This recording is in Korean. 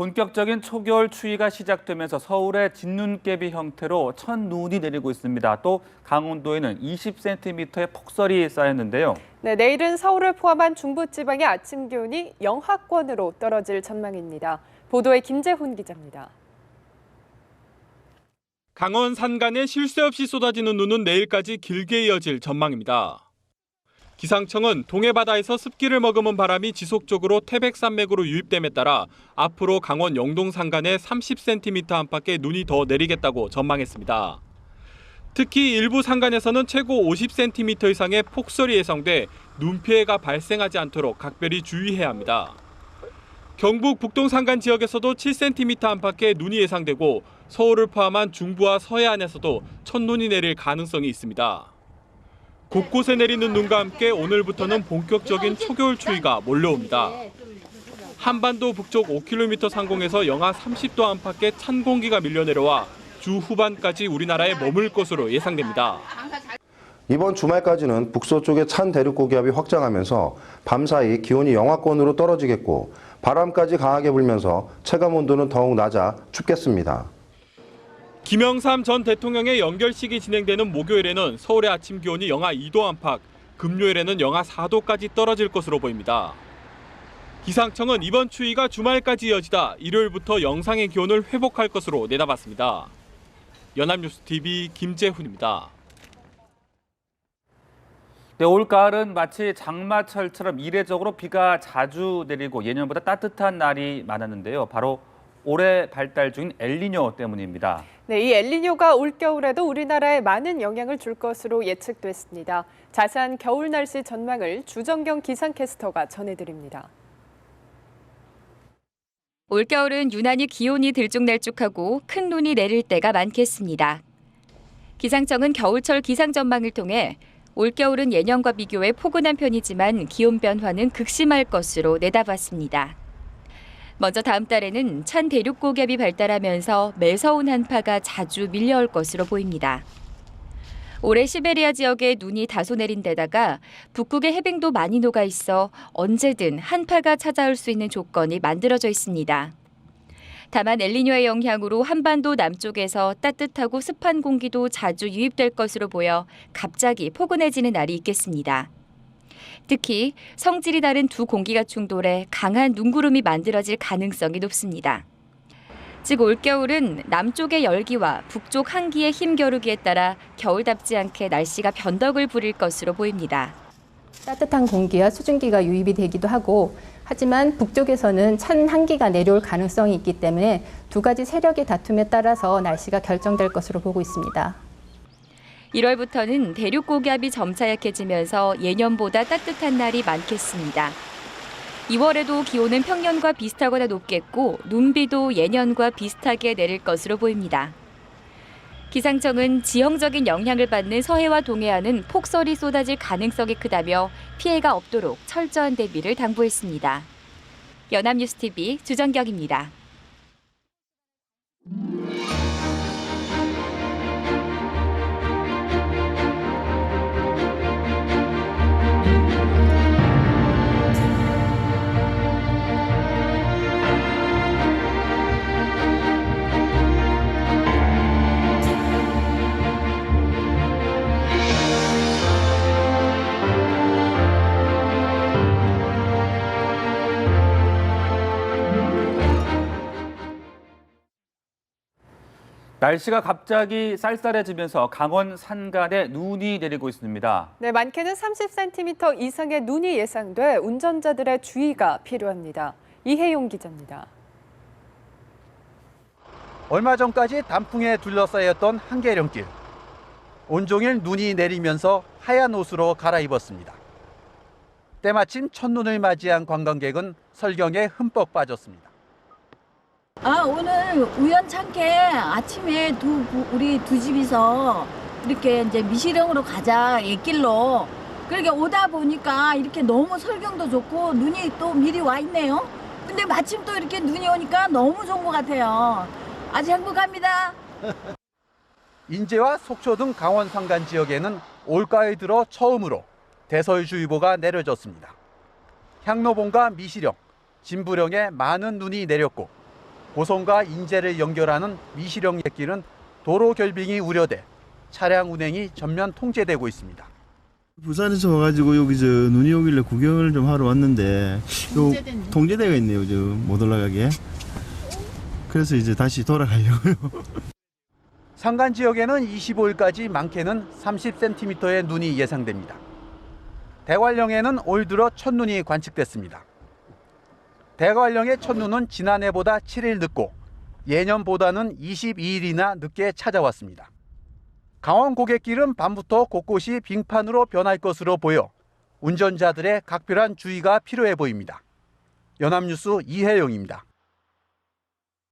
본격적인 초겨울 추위가 시작되면서 서울에 진눈깨비 형태로 첫눈이 내리고 있습니다. 또 강원도에는 20cm의 폭설이 쌓였는데요. 네, 내일은 서울을 포함한 중부지방의 아침 기온이 영하권으로 떨어질 전망입니다. 보도에 김재훈 기자입니다. 강원 산간에 쉴 새 없이 쏟아지는 눈은 내일까지 길게 이어질 전망입니다. 기상청은 동해바다에서 습기를 머금은 바람이 지속적으로 태백산맥으로 유입됨에 따라 앞으로 강원 영동 산간에 30cm 안팎의 눈이 더 내리겠다고 전망했습니다. 특히 일부 산간에서는 최고 50cm 이상의 폭설이 예상돼 눈 피해가 발생하지 않도록 각별히 주의해야 합니다. 경북 북동 산간 지역에서도 7cm 안팎의 눈이 예상되고 서울을 포함한 중부와 서해안에서도 첫눈이 내릴 가능성이 있습니다. 곳곳에 내리는 눈과 함께 오늘부터는 본격적인 초겨울 추위가 몰려옵니다. 한반도 북쪽 5km 상공에서 영하 30도 안팎의 찬 공기가 밀려내려와 주 후반까지 우리나라에 머물 것으로 예상됩니다. 이번 주말까지는 북서쪽의 찬 대륙고기압이 확장하면서 밤사이 기온이 영하권으로 떨어지겠고 바람까지 강하게 불면서 체감온도는 더욱 낮아 춥겠습니다. 김영삼 전 대통령의 연결식이 진행되는 목요일에는 서울의 아침 기온이 영하 2도 안팎, 금요일에는 영하 4도까지 떨어질 것으로 보입니다. 기상청은 이번 추위가 주말까지 이어지다 일요일부터 영상의 기온을 회복할 것으로 내다봤습니다. 연합뉴스TV 김재훈입니다. 네, 올가을은 마치 장마철처럼 이례적으로 비가 자주 내리고 예년보다 따뜻한 날이 많았는데요. 바로 올해 발달 중인 엘니뇨 때문입니다. 네, 이 엘니뇨가 올겨울에도 우리나라에 많은 영향을 줄 것으로 예측됐습니다. 자세한 겨울 날씨 전망을 주정경 기상캐스터가 전해드립니다. 올겨울은 유난히 기온이 들쭉날쭉하고 큰 눈이 내릴 때가 많겠습니다. 기상청은 겨울철 기상 전망을 통해 올겨울은 예년과 비교해 포근한 편이지만 기온 변화는 극심할 것으로 내다봤습니다. 먼저 다음 달에는 찬 대륙고기압이 발달하면서 매서운 한파가 자주 밀려올 것으로 보입니다. 올해 시베리아 지역에 눈이 다소 내린 데다가 북극의 해빙도 많이 녹아 있어 언제든 한파가 찾아올 수 있는 조건이 만들어져 있습니다. 다만 엘니뇨의 영향으로 한반도 남쪽에서 따뜻하고 습한 공기도 자주 유입될 것으로 보여 갑자기 포근해지는 날이 있겠습니다. 특히 성질이 다른 두 공기가 충돌해 강한 눈구름이 만들어질 가능성이 높습니다. 즉 올겨울은 남쪽의 열기와 북쪽 한기의 힘겨루기에 따라 겨울답지 않게 날씨가 변덕을 부릴 것으로 보입니다. 따뜻한 공기와 수증기가 유입이 되기도 하고 하지만 북쪽에서는 찬 한기가 내려올 가능성이 있기 때문에 두 가지 세력의 다툼에 따라서 날씨가 결정될 것으로 보고 있습니다. 1월부터는 대륙고기압이 점차 약해지면서 예년보다 따뜻한 날이 많겠습니다. 2월에도 기온은 평년과 비슷하거나 높겠고 눈비도 예년과 비슷하게 내릴 것으로 보입니다. 기상청은 지형적인 영향을 받는 서해와 동해안은 폭설이 쏟아질 가능성이 크다며 피해가 없도록 철저한 대비를 당부했습니다. 연합뉴스TV 주정경입니다. 날씨가 갑자기 쌀쌀해지면서 강원 산간에 눈이 내리고 있습니다. 네, 많게는 30cm 이상의 눈이 예상돼 운전자들의 주의가 필요합니다. 이혜용 기자입니다. 얼마 전까지 단풍에 둘러싸였던 한계령길. 온종일 눈이 내리면서 하얀 옷으로 갈아입었습니다. 때마침 첫눈을 맞이한 관광객은 설경에 흠뻑 빠졌습니다. 오늘 우연찮게 아침에 우리 두 집이서 이렇게 이제 미시령으로 가자 옛길로 그렇게 오다 보니까 이렇게 너무 설경도 좋고 눈이 또 미리 와 있네요. 근데 마침 또 이렇게 눈이 오니까 너무 좋은 것 같아요. 아주 행복합니다. 인제와 속초 등 강원 산간 지역에는 올가을 들어 처음으로 대설주의보가 내려졌습니다. 향로봉과 미시령, 진부령에 많은 눈이 내렸고 고성과 인제를 연결하는 미시령 갯길은 도로 결빙이 우려돼 차량 운행이 전면 통제되고 있습니다. 부산에서 와가지고 여기 눈이 오길래 구경을 좀 하러 왔는데 통제대가 있네요. 못 올라가게. 그래서 이제 다시 돌아가려고요. 산간 지역에는 25일까지 많게는 30cm의 눈이 예상됩니다. 대관령에는 올 들어 첫눈이 관측됐습니다. 대관령의 첫눈은 지난해보다 7일 늦고 예년보다는 22일이나 늦게 찾아왔습니다. 강원 고갯길은 밤부터 곳곳이 빙판으로 변할 것으로 보여 운전자들의 각별한 주의가 필요해 보입니다. 연합뉴스 이혜영입니다.